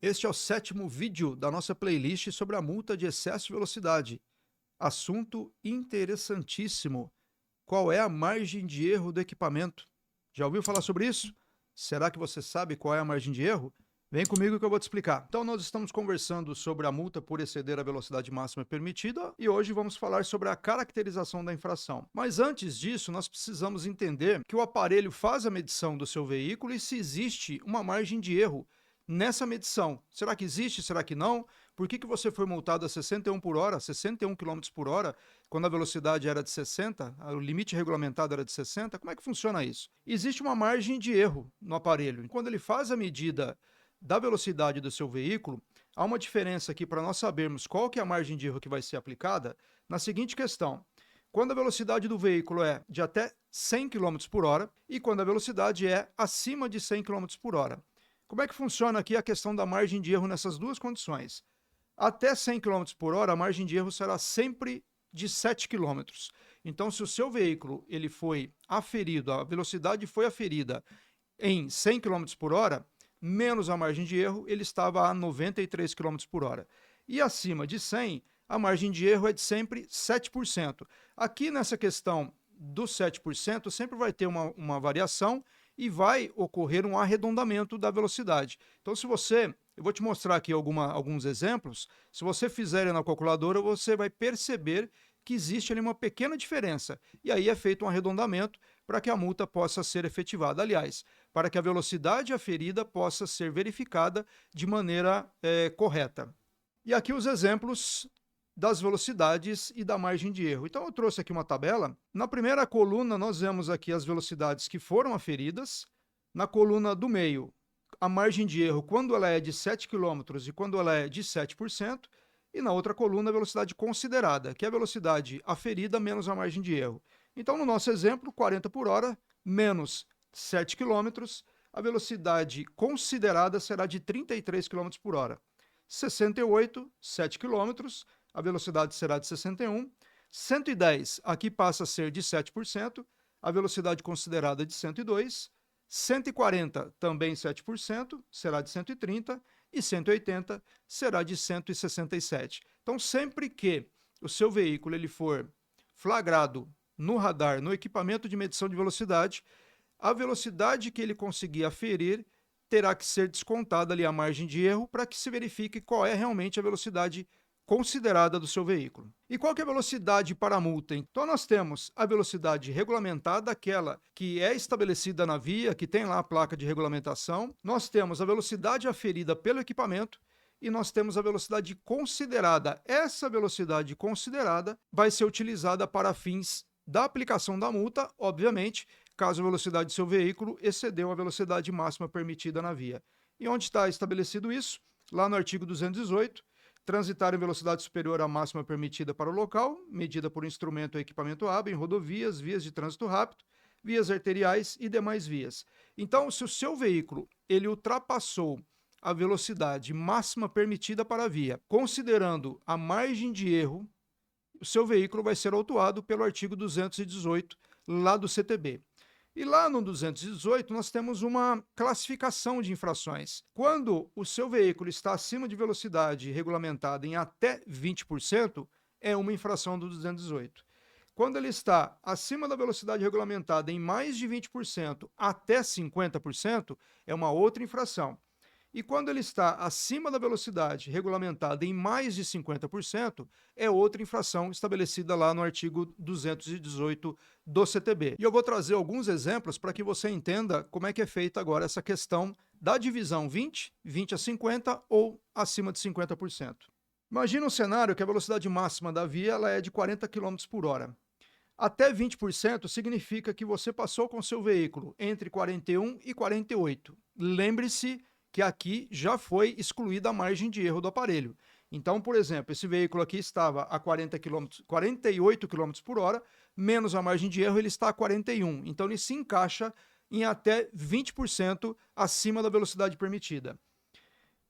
Este é o sétimo vídeo da nossa playlist sobre a multa de excesso de velocidade. Assunto interessantíssimo. Qual é a margem de erro do equipamento? Já ouviu falar sobre isso? Será que você sabe qual é a margem de erro? Vem comigo que eu vou te explicar. Então, nós estamos conversando sobre a multa por exceder a velocidade máxima permitida e hoje vamos falar sobre a caracterização da infração. Mas antes disso, nós precisamos entender que o aparelho faz a medição do seu veículo e se existe uma margem de erro nessa medição. Será que existe? Será que não? Por que você foi multado a 61 por hora, 61 quilômetros por hora, quando a velocidade era de 60, o limite regulamentado era de 60? Como é que funciona isso? Existe uma margem de erro no aparelho. Quando ele faz a medida da velocidade do seu veículo, há uma diferença aqui para nós sabermos qual que é a margem de erro que vai ser aplicada na seguinte questão. Quando a velocidade do veículo é de até 100 quilômetros por hora e quando a velocidade é acima de 100 quilômetros por hora. Como é que funciona aqui a questão da margem de erro nessas duas condições? Até 100 quilômetros por hora, a margem de erro será sempre de 7 quilômetros. Então, se o seu veículo ele foi aferido, a velocidade foi aferida em 100 quilômetros por hora, menos a margem de erro, ele estava a 93 quilômetros por hora. E acima de 100, a margem de erro é de sempre 7%. Aqui nessa questão dos 7%, sempre vai ter uma variação e vai ocorrer um arredondamento da velocidade. Então, eu vou te mostrar aqui alguns exemplos, se você fizer na calculadora, você vai perceber que existe ali uma pequena diferença, e aí é feito um arredondamento para que a multa possa ser efetivada. Aliás, para que a velocidade aferida possa ser verificada de maneira correta. E aqui os exemplos das velocidades e da margem de erro. Então eu trouxe aqui uma tabela. Na primeira coluna nós vemos aqui as velocidades que foram aferidas. Na coluna do meio, a margem de erro quando ela é de 7 quilômetros e quando ela é de 7%. E na outra coluna a velocidade considerada, que é a velocidade aferida menos a margem de erro. Então no nosso exemplo, 40 por hora menos 7 quilômetros, a velocidade considerada será de 33 quilômetros por hora. 68, 7 quilômetros, a velocidade será de 61. 110, aqui passa a ser de 7%, a velocidade considerada é de 102. 140, também 7%, será de 130. E 180 será de 167. Então, sempre que o seu veículo ele for flagrado no radar, no equipamento de medição de velocidade, a velocidade que ele conseguir aferir terá que ser descontada ali a margem de erro para que se verifique qual é realmente a velocidade considerada do seu veículo. E qual que é a velocidade para a multa? Então nós temos a velocidade regulamentada, aquela que é estabelecida na via, que tem lá a placa de regulamentação. Nós temos a velocidade aferida pelo equipamento e nós temos a velocidade considerada. Essa velocidade considerada vai ser utilizada para fins da aplicação da multa, obviamente, caso a velocidade do seu veículo excedeu a velocidade máxima permitida na via. E onde está estabelecido isso? Lá no artigo 218, transitar em velocidade superior à máxima permitida para o local, medida por instrumento ou equipamento hábil em rodovias, vias de trânsito rápido, vias arteriais e demais vias. Então, se o seu veículo ele ultrapassou a velocidade máxima permitida para a via, considerando a margem de erro, o seu veículo vai ser autuado pelo artigo 218 lá do CTB. E lá no 218 nós temos uma classificação de infrações. Quando o seu veículo está acima de velocidade regulamentada em até 20%, é uma infração do 218. Quando ele está acima da velocidade regulamentada em mais de 20% até 50%, é uma outra infração. E quando ele está acima da velocidade regulamentada em mais de 50%, é outra infração estabelecida lá no artigo 218 do CTB. E eu vou trazer alguns exemplos para que você entenda como é que é feita agora essa questão da divisão 20, 20 a 50 ou acima de 50%. Imagina um cenário que a velocidade máxima da via ela é de 40 km por hora. Até 20% significa que você passou com seu veículo entre 41 e 48. Lembre-se que aqui já foi excluída a margem de erro do aparelho. Então, por exemplo, esse veículo aqui estava a 48 km por hora, menos a margem de erro, ele está a 41. Então, ele se encaixa em até 20% acima da velocidade permitida.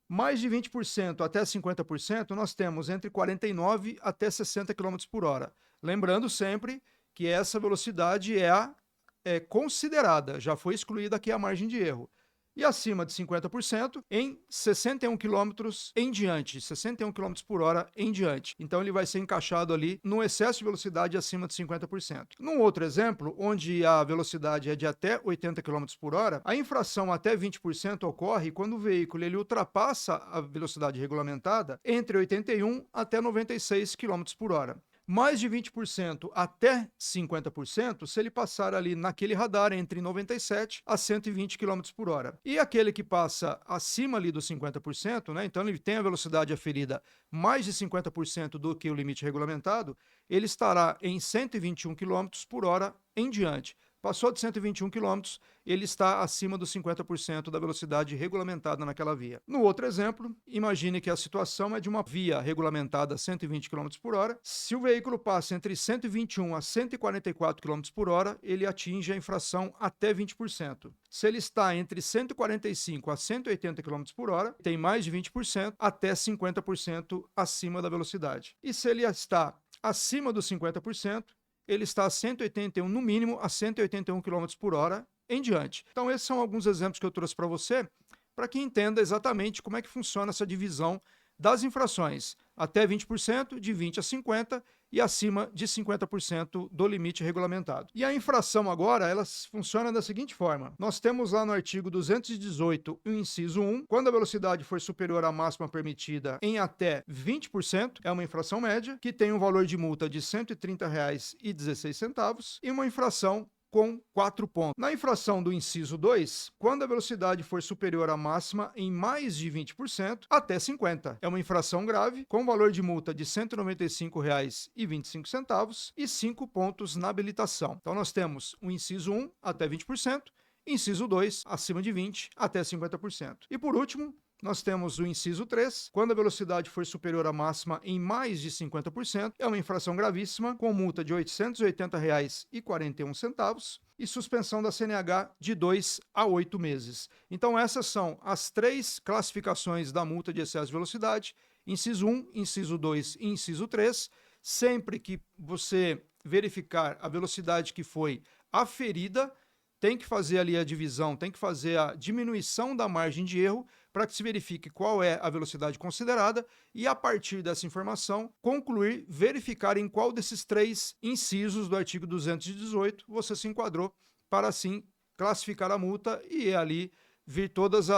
Mais de 20% até 50%, nós temos entre 49 até 60 km por hora. Lembrando sempre que essa velocidade é considerada, já foi excluída aqui a margem de erro. e acima de 50% em 61 km em diante, 61 km por hora em diante. Então ele vai ser encaixado ali no excesso de velocidade acima de 50%. Num outro exemplo, onde a velocidade é de até 80 km por hora, a infração até 20% ocorre quando o veículo ele ultrapassa a velocidade regulamentada entre 81 até 96 km por hora. Mais de 20% até 50% se ele passar ali naquele radar entre 97 a 120 km por hora. E aquele que passa acima ali dos 50%, né, então ele tem a velocidade aferida mais de 50% do que o limite regulamentado, ele estará em 121 km por hora em diante. Passou de 121 km, ele está acima dos 50% da velocidade regulamentada naquela via. No outro exemplo, imagine que a situação é de uma via regulamentada a 120 km por hora. Se o veículo passa entre 121 a 144 km por hora, ele atinge a infração até 20%. Se ele está entre 145 a 180 km por hora, tem mais de 20%, até 50% acima da velocidade. E se ele está acima dos 50%, ele está a 181, no mínimo, a 181 km por hora em diante. Então, esses são alguns exemplos que eu trouxe para você, para que entenda exatamente como é que funciona essa divisão das infrações. Até 20%, de 20% a 50% e acima de 50% do limite regulamentado. E a infração agora, ela funciona da seguinte forma. Nós temos lá no artigo 218, o inciso 1, quando a velocidade for superior à máxima permitida em até 20%, é uma infração média, que tem um valor de multa de R$ 130,16 e uma infração com 4 pontos. Na infração do inciso 2, quando a velocidade for superior à máxima em mais de 20%, até 50%. É uma infração grave, com valor de multa de R$ 195,25 e 5 pontos na habilitação. Então nós temos o inciso 1, até 20%, inciso 2, acima de 20%, até 50%. E por último, nós temos o inciso 3, quando a velocidade for superior à máxima em mais de 50%, é uma infração gravíssima, com multa de R$ 880,41 e suspensão da CNH de 2 a 8 meses. Então essas são as 3 classificações da multa de excesso de velocidade, inciso 1, inciso 2 e inciso 3. Sempre que você verificar a velocidade que foi aferida, tem que fazer ali a divisão, tem que fazer a diminuição da margem de erro para que se verifique qual é a velocidade considerada e, a partir dessa informação, concluir, verificar em qual desses 3 incisos do artigo 218 você se enquadrou, para assim classificar a multa e ali vir todas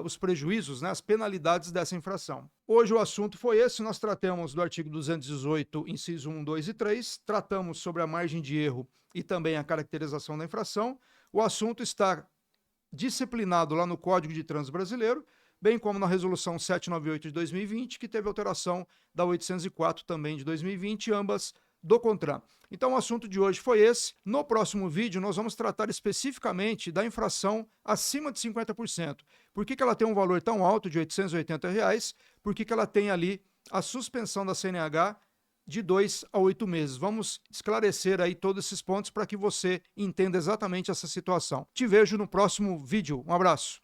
os prejuízos, né, as penalidades dessa infração. Hoje o assunto foi esse, nós tratamos do artigo 218, inciso 1, 2 e 3, tratamos sobre a margem de erro e também a caracterização da infração. O assunto está disciplinado lá no Código de Trânsito Brasileiro, bem como na Resolução 798 de 2020, que teve alteração da 804 também de 2020, ambas do CONTRAN. Então o assunto de hoje foi esse. No próximo vídeo nós vamos tratar especificamente da infração acima de 50%. Por que ela tem um valor tão alto de R$ 880? Por que ela tem ali a suspensão da CNH de 2 a 8 meses. Vamos esclarecer aí todos esses pontos para que você entenda exatamente essa situação. Te vejo no próximo vídeo. Um abraço.